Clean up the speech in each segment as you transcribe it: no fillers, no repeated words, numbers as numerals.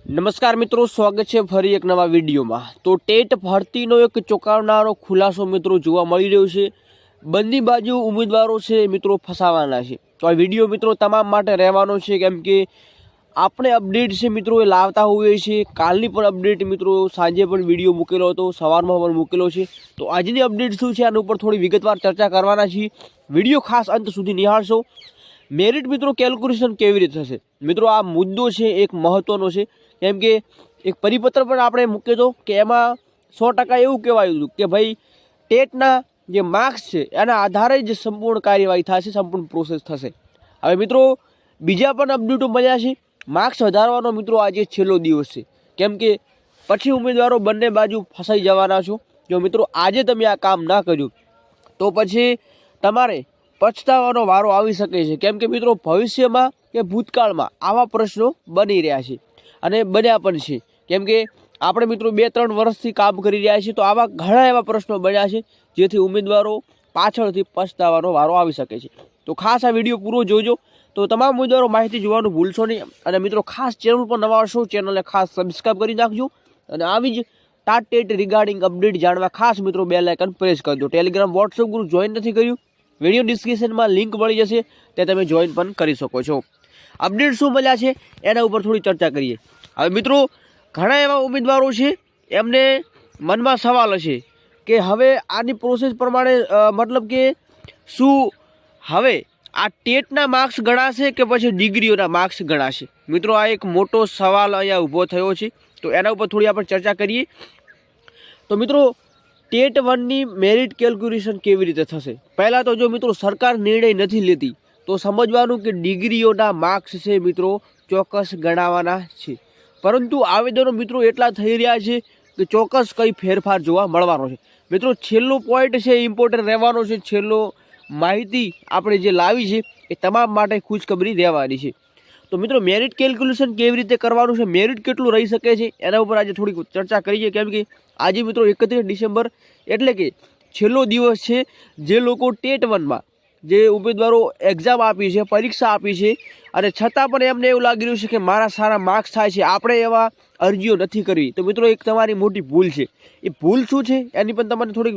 નમસ્કાર મિત્રો, સ્વાગત છે ફરી એક નવા વિડીયોમાં। તો ટેટ ભરતીનો એક ચોંકાવનારો ખુલાસો મિત્રો જોવા મળી રહ્યો છે। બંને બાજુ ઉમેદવારો છે મિત્રો ફસાવાના છે। તો આ વિડીયો મિત્રો તમામ માટે રહેવાનો છે, કેમ કે આપણે અપડેટ છે મિત્રો એ લાવતા હોઈએ છીએ। કાલની પણ અપડેટ મિત્રો સાંજે પણ વિડીયો મૂકેલો હતો, સવારમાં પણ મૂકેલો છે। તો આજની અપડેટ શું છે આના ઉપર થોડી વિગતવાર ચર્ચા કરવાના છીએ। વિડીયો ખાસ અંત સુધી નિહાળશો। મેરિટ મિત્રો કેલ્ક્યુલેશન કેવી રીતે થશે મિત્રો, આ મુદ્દો છે એક મહત્વનો છે, કેમ કે એક પરિપત્ર પણ આપણે મૂક્યો હતો કે એમાં 100% એવું કહેવાયું હતું કે ભાઈ ટેટના જે માર્ક્સ છે એના આધારે જ સંપૂર્ણ કાર્યવાહી થશે, સંપૂર્ણ પ્રોસેસ થશે। હવે મિત્રો બીજા પણ અપડેટો મળ્યા છે। માર્ક્સ વધારવાનો મિત્રો આજે છેલ્લો દિવસ છે, કેમ કે પછી ઉમેદવારો બંને બાજુ ફસાઈ જવાના છો। જો મિત્રો આજે તમે આ કામ ના કર્યું તો પછી તમારે પછતાવાનો વારો આવી શકે છે, કેમ કે મિત્રો ભવિષ્યમાં કે ભૂતકાળમાં આવા પ્રશ્નો બની રહ્યા છે અને બન્યા પણ છે। કેમ કે આપણે મિત્રો 2-3 વર્ષથી કામ કરી રહ્યા છીએ, તો આવા ઘણા એવા પ્રશ્નો બન્યા છે જેથી ઉમેદવારો પાછળથી પછતાવાનો વારો આવી શકે છે। તો ખાસ આ વિડીયો પૂરો જોજો, તો તમામ ઉમેદવારો માહિતી જોવાનું ભૂલશો નહીં। અને મિત્રો ખાસ ચેનલ પર નવા હશો, ચેનલને ખાસ સબસ્ક્રાઈબ કરી નાખજો અને આવી જ ટાટ ટેટ રિગાર્ડિંગ અપડેટ જાણવા ખાસ મિત્રો બેલ આઇકન પ્રેસ કરજો। ટેલિગ્રામ વોટ્સએપ ગ્રુપ જોઈન નથી કર્યું, વિડીયો ડિસ્ક્રિપ્શનમાં લિંક મળી જશે, તે તમે જોઈન પણ કરી શકો છો। અપડેટ શું મળ્યા છે એના ઉપર થોડી ચર્ચા કરીએ। હવે મિત્રો ઘણા એવા ઉમેદવારો છે, એમને મનમાં સવાલ હશે કે હવે આની પ્રોસેસ પ્રમાણે મતલબ કે શું હવે આ ટેટના માર્ક્સ ગણાશે કે પછી ડિગ્રીઓના માર્ક્સ ગણાશે? મિત્રો આ એક મોટો સવાલ અહીંયા ઊભો થયો છે, તો એના ઉપર થોડી આપણે ચર્ચા કરીએ। તો મિત્રો ટેટ 1ની મેરિટ કેલ્ક્યુલેશન કેવી રીતે થશે? પહેલાં તો જો મિત્રો સરકાર નિર્ણય નથી લેતી તો સમજવાનું કે ડિગ્રીઓના માર્ક્સ છે મિત્રો ચોક્કસ ગણાવવાના છે, પરંતુ આવેદનો મિત્રો એટલા થઈ રહ્યા છે કે ચોક્કસ કંઈ ફેરફાર જોવા મળવાનો છે। મિત્રો છેલ્લો પોઈન્ટ છે ઇમ્પોર્ટન્ટ રહેવાનો છે, છેલ્લો માહિતી આપણે જે લાવી છે એ તમામ માટે ખુશખબરી રહેવાની છે। તો મિત્રો મેરિટ કેલ્ક્યુલેશન કેવી રીતે કરવાનું છે, મેરિટ કેટલું રહી શકે છે એના ઉપર આજે થોડીક ચર્ચા કરીએ, કેમ કે આજે મિત્રો 31 ડિસેમ્બર એટલે કે છેલ્લો દિવસ છે। જે લોકો ટેટ 1માં જે ઉમેદવારો એક્ઝામ આપી છે, પરીક્ષા આપી છે અને છતાં પણ એમને એવું લાગી રહ્યું છે કે મારા સારા માર્ક્સ થાય છે, આપણે એવા અરજીઓ નથી કરવી, તો મિત્રો એક તમારી મોટી ભૂલ છે। એ ભૂલ શું છે એની પણ તમને થોડીક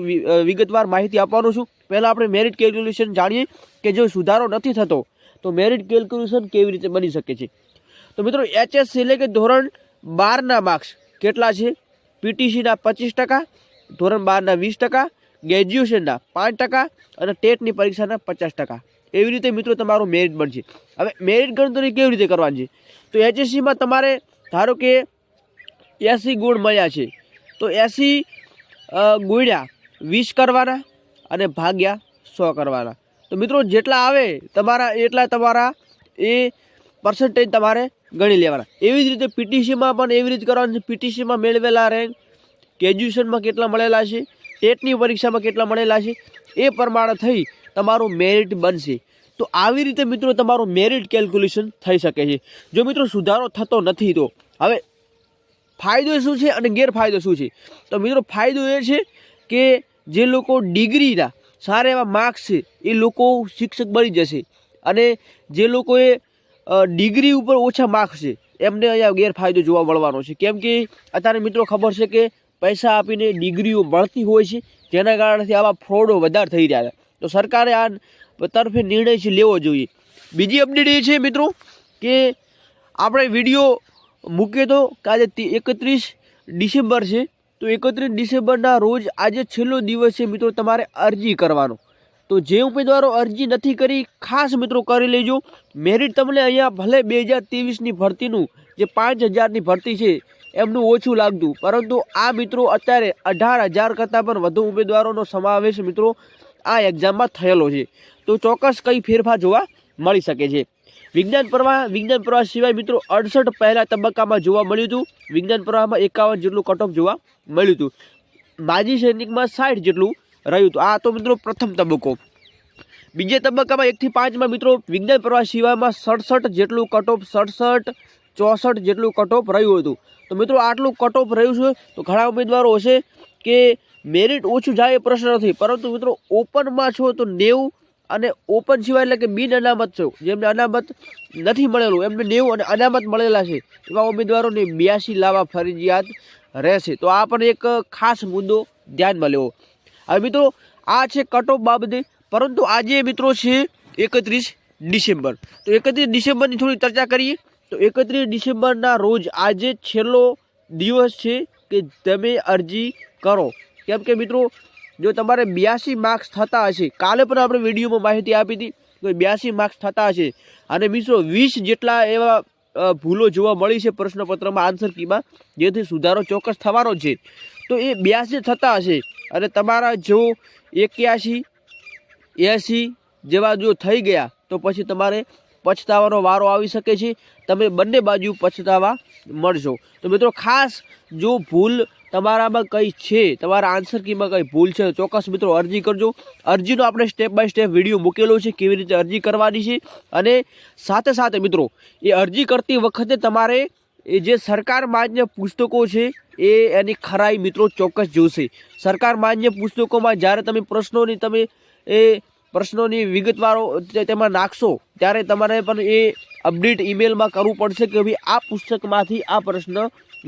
વિગતવાર માહિતી આપવાનું છું। પહેલાં આપણે મેરિટ કેલ્ક્યુલેશન જાણીએ કે જો સુધારો નથી થતો તો મેરિટ કેલ્ક્યુલેશન કેવી રીતે બની શકે છે। તો મિત્રો HSC એટલે કે ધોરણ 12ના માર્ક્સ કેટલા છે? પીટીસીના 25%, ધોરણ 12ના 20%, ગ્રેજ્યુએશનના 5% અને ટેટની પરીક્ષાના 50%, એવી રીતે મિત્રો તમારું મેરિટ બનશે। હવે મેરિટ ગણતરી કેવી રીતે કરવાની છે? તો HSCમાં તમારે ધારો કે 80 ગુણ મળ્યા છે, તો 80 ગુણ્યા 20 કરવાના અને ભાગ્યા 100 કરવાના। તો મિત્રો જેટલા આવે તમારા એટલા તમારા એ પર્સન્ટેજ તમારે ગણી લેવાના। એવી જ રીતે પીટીસીમાં પણ એવી રીતે કરવાનું છે। પીટીસીમાં મેળવેલા રેન્ક, ગ્રેજ્યુએશનમાં કેટલા મળેલા છે, ટેટની પરીક્ષામાં કેટલા મળેલા છે, એ પ્રમાણે થઈ તમારું મેરિટ બનશે। તો આવી રીતે મિત્રો તમારું મેરિટ કેલ્ક્યુલેશન થઈ શકે છે। જો મિત્રો સુધારો થતો નથી તો હવે ફાયદો શું છે અને ગેરફાયદો શું છે? તો મિત્રો ફાયદો એ છે કે જે લોકો ડિગ્રીના સારા એવા માર્ક્સ છે એ લોકો શિક્ષક બની જશે, અને જે લોકોએ ડિગ્રી ઉપર ઓછા માર્ક્સ છે એમને અહીંયા ગેરફાયદો જોવા મળવાનો છે, કેમ કે અત્યારે મિત્રો ખબર છે કે પૈસા આપીને ડિગ્રીઓ મળતી હોય છે, જેના કારણથી આવા ફ્રોડો વધારે થઈ રહ્યા છે। તો સરકારે આ તરફે નિર્ણય છે લેવો જોઈએ। બીજી અપડેટ એ છે મિત્રો કે આપણે વિડીયો મૂકીએ તો કે આજે 31 ડિસેમ્બર છે, તો 31 ડિસેમ્બરના રોજ આજે છેલ્લો દિવસ છે મિત્રો તમારે અરજી કરવાનો। તો જે ઉમેદવારો અરજી નથી કરી ખાસ મિત્રો કરી લેજો। મેરિટ તમને અહીંયા ભલે 2023ની ભરતીનું જે 5000ની ભરતી છે એમનું ઓછું લાગતું, પરંતુ આ મિત્રો અત્યારે 18,000 કરતાં પણ વધુ ઉમેદવારોનો સમાવેશ મિત્રો આ એક્ઝામમાં થયેલો છે, તો ચોક્કસ કંઈ ફેરફાર જોવા મળી શકે છે। વિજ્ઞાન પ્રવાહ સિવાય મિત્રો 68 પહેલા તબક્કામાં જોવા મળ્યું હતું। વિજ્ઞાન પ્રવાહમાં 51 જેટલું કટ ઓફ જોવા મળ્યું હતું। માજી સૈનિકમાં 60 જેટલું રહ્યું હતું। આ તો મિત્રો પ્રથમ તબક્કો। બીજા તબક્કામાં 1 થી 5માં મિત્રો વિજ્ઞાન પ્રવાહ સિવાયમાં 67 જેટલું કટ ઓફ, 67, 64 જેટલું કટ ઓફ રહ્યું હતું। તો મિત્રો આટલું કટ ઓફ રહ્યું છે તો ઘણા ઉમેદવારો હશે કે મેરિટ ઓછું જાય એ પ્રશ્ન નથી, પરંતુ મિત્રો ઓપનમાં છો તો 90 અને ઓપન સિવાય એટલે કે બિન અનામત છે, જેમને અનામત નથી મળેલું એમને 90 અને અનામત મળેલા છે એવા ઉમેદવારોને 82 લાવવા ફરજિયાત રહેશે. તો આ પણ એક ખાસ મુદ્દો ધ્યાનમાં લેવો. હવે મિત્રો આ છે કટ ઓફ બાબતે, પરંતુ આજે મિત્રો છે 31 ડિસેમ્બર. તો 31 ડિસેમ્બરની થોડી ચર્ચા કરીએ. તો 31 ડિસેમ્બરના રોજ આજે છેલ્લો દિવસ છે કે તમે અરજી કરો. કેમ કે મિત્રો જો તમારે 82 માર્ક્સ થતા હશે, કાલે પણ આપણે વિડીયોમાં માહિતી આપી હતી તો 82 માર્ક્સ થતા હશે અને મિત્રો 20 જેટલા એવા ભૂલો જોવા મળી છે પ્રશ્નપત્રમાં, આન્સર કીમાં, જેથી સુધારો ચોક્કસ થવાનો છે. તો એ 82 થતા હશે અને તમારા જો 81 80 જેવા જો થઈ ગયા તો પછી તમારે પછતાવાનો વારો આવી શકે છે. તમે બંને બાજુ પછતાવા મળશો. તો મિત્રો ખાસ જો ભૂલ તમારામાં કંઈ છે, તમારા આન્સર કીમાં કંઈ ભૂલ છે, ચોક્કસ મિત્રો અરજી કરજો. અરજીનો આપણે સ્ટેપ બાય સ્ટેપ વિડીયો મૂકેલો છે કેવી રીતે અરજી કરવાની છે. અને સાથે સાથે મિત્રો એ અરજી કરતી વખતે તમારે એ જે સરકાર માન્ય પુસ્તકો છે એની ખરાઈ મિત્રો ચોક્કસ જોશે. સરકાર માન્ય પુસ્તકોમાં જ્યારે તમે પ્રશ્નોની વિગતવારો તેમાં નાખશો ત્યારે તમારે પણ એ અપડેટ ઈમેલમાં કરવું પડશે કે ભાઈ આ પુસ્તકમાંથી આ પ્રશ્ન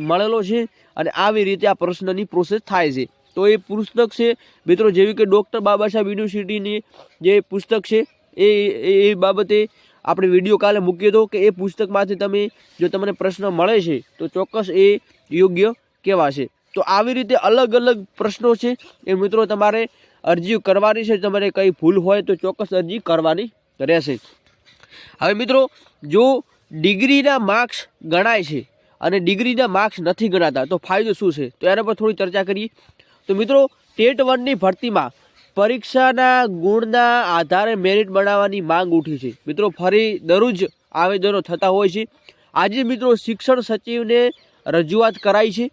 મળેલો છે અને આવી રીતે આ પ્રશ્નની પ્રોસેસ થાય છે. તો એ પુસ્તક છે મિત્રો જેવી કે ડૉક્ટર બાબા સાહેબ યુનિવર્સિટીની જે પુસ્તક છે એ બાબતે આપણે વિડીયો કાલે મૂક્યો હતો કે એ પુસ્તકમાંથી તમે જો તમને પ્રશ્ન મળે છે તો ચોક્કસ એ યોગ્ય કહેવાશે. તો આવી રીતે અલગ અલગ પ્રશ્નો છે એ મિત્રો તમારે અરજી કરવાની છે. તમારે કંઈ ભૂલ હોય તો ચોક્કસ અરજી કરવાની રહેશે. હવે મિત્રો જો ડિગ્રીના માર્ક્સ ગણાય છે અને ડિગ્રીના માર્ક્સ નથી ગણાતા તો ફાયદો શું છે, તો એના પર થોડી ચર્ચા કરીએ. તો મિત્રો ટેટ 1ની ભરતીમાં પરીક્ષાના ગુણના આધારે મેરિટ બનાવવાની માંગ ઉઠી છે. મિત્રો ફરી દરરોજ આવેદનો થતા હોય છે. આજે મિત્રો શિક્ષણ સચિવને રજૂઆત કરાઈ છે.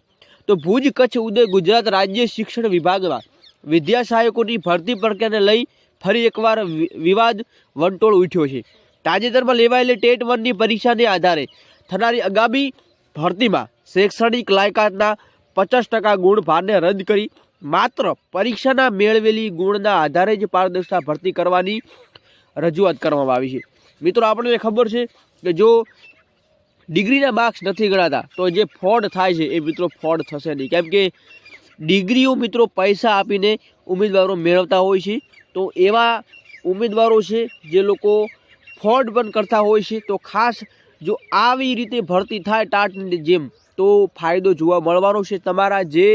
તો ભુજ, કચ્છ, ઉદય ગુજરાત રાજ્ય શિક્ષણ વિભાગમાં વિદ્યા સહાયકોની ભરતી પ્રક્રિયાને લઈ ફરી એકવાર વિવાદ વંટોળ ઉઠ્યો છે. તાજેતરમાં લેવાયેલી ટેટ 1ની પરીક્ષાને આધારે થનારી આગામી ભરતીમાં શૈક્ષણિક લાયકાતના 50% ગુણ ભારને રદ કરી માત્ર પરીક્ષાના મેળવેલી ગુણના આધારે જ પારદર્શિતા ભરતી કરવાની રજૂઆત કરવામાં આવી છે. મિત્રો આપણને ખબર છે કે જો ડિગ્રીના માર્ક્સ નથી ગણાતા તો જે ફ્રોડ થાય છે એ મિત્રો ફ્રોડ થશે નહીં. કેમ કે ડિગ્રીઓ મિત્રો પૈસા આપીને ઉમેદવારો મેળવતા હોય છે. તો એવા ઉમેદવારો છે જે લોકો ફ્રોડ પણ કરતા હોય છે. તો ખાસ જો આવી રીતે ભરતી થાય ટાટની જેમ તો ફાયદો જોવા મળવાનો છે. તમારા જે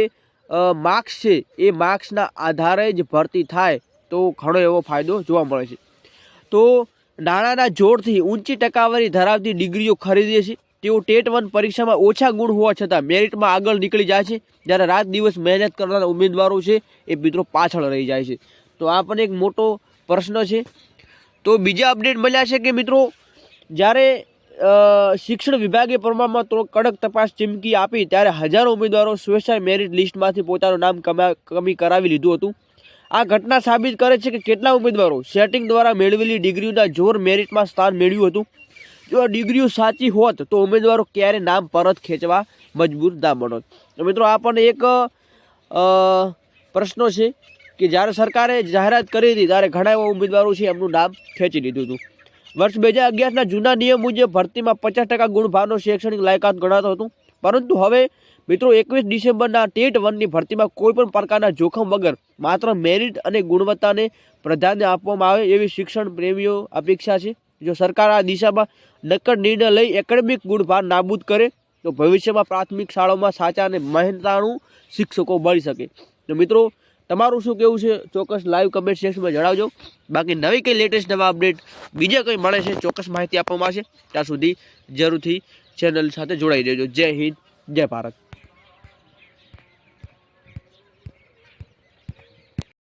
માર્ક્સ છે એ માર્ક્સના આધારે જ ભરતી થાય તો ઘણો એવો ફાયદો જોવા મળે છે. તો નાણાંના જોરથી ઊંચી ટકાવારી ધરાવતી ડિગ્રીઓ ખરીદે છે તેઓ ટેટ 1 પરીક્ષામાં ઓછા ગુણ હોવા છતાં મેરિટમાં આગળ નીકળી જાય છે, જ્યારે રાત દિવસ મહેનત કરનારા ઉમેદવારો છે એ મિત્રો પાછળ રહી જાય છે. તો આ પણ એક મોટો પ્રશ્ન છે. તો બીજા અપડેટ મળ્યા છે કે મિત્રો જ્યારે શિક્ષણ વિભાગે પ્રમાણમાં કડક તપાસ ચીમકી આપી ત્યારે હજારો ઉમેદવારો સ્વેચ્છાએ મેરિટ લિસ્ટમાંથી પોતાનું નામ કમી કરાવી લીધું હતું. આ ઘટના સાબિત કરે છે કે કેટલા ઉમેદવારો સેટિંગ દ્વારા મેળવેલી ડિગ્રીઓના જોર મેરિટમાં સ્થાન મેળવ્યું હતું. જો આ ડિગ્રીઓ સાચી હોત તો ઉમેદવારો ક્યારે નામ પરત ખેંચવા મજબૂર ના બનોત. તો મિત્રો આ પણ એક પ્રશ્નો છે કે જ્યારે સરકારે જાહેરાત કરી હતી ત્યારે ઘણા એવા ઉમેદવારો છે એમનું નામ ખેંચી લીધું હતું. વર્ષ 2011ના જૂના નિયમ મુજબ ભરતીમાં 50% ગુણ ભારનો શૈક્ષણિક લાયકાત ગણાતો હતું, પરંતુ હવે મિત્રો 21 ડિસેમ્બરના ટેટ 1ની ભરતીમાં કોઈપણ પ્રકારના જોખમ વગર માત્ર મેરિટ અને ગુણવત્તાને પ્રાધાન્ય આપવામાં આવે એવી શિક્ષણ પ્રેમીઓ અપેક્ષા છે. જો સરકાર આ દિશામાં નક્કર નિર્ણય લઈ એકેડેમિક ગુણભાર નાબૂદ કરે તો ભવિષ્યમાં પ્રાથમિક શાળાઓમાં સાચા અને મહેનતાણુ શિક્ષકો મળી શકે. તો મિત્રો તમારું શું કહેવું છે ચોક્કસ લાઈવ કમેન્ટ સેક્શનમાં જણાવજો. બાકી નવી કંઈ લેટેસ્ટ નવા અપડેટ બીજા કંઈ મળે છે ચોક્કસ માહિતી આપવામાં આવશે. ત્યાં સુધી જરૂરથી ચેનલ સાથે જોડાઈ દેજો. જય હિન્દ, જય ભારત.